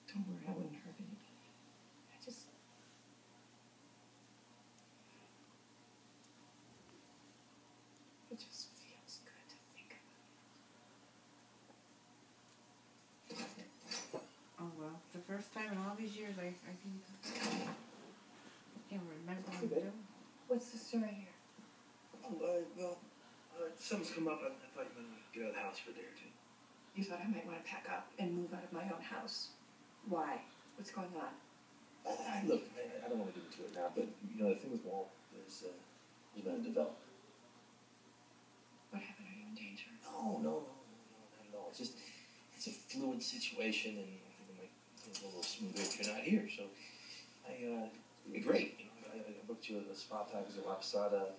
Don't worry, I wouldn't hurt anybody. It just feels good to think about it. Oh, well, the first time in all these years I can't remember what I'm doing. What's the story here? Something's come up. I thought you might want to get out of the house for a day or two. You thought I might want to pack up and move out of my own house. Why? What's going on? Look, I don't want to get into it now, but, the thing with Walt is he's going to develop. What happened? Are you in danger? No, not at all. It's a fluid situation, and I think it might be a little smoother if you're not here. So, it'd be great. I booked you a spa package at La Posada.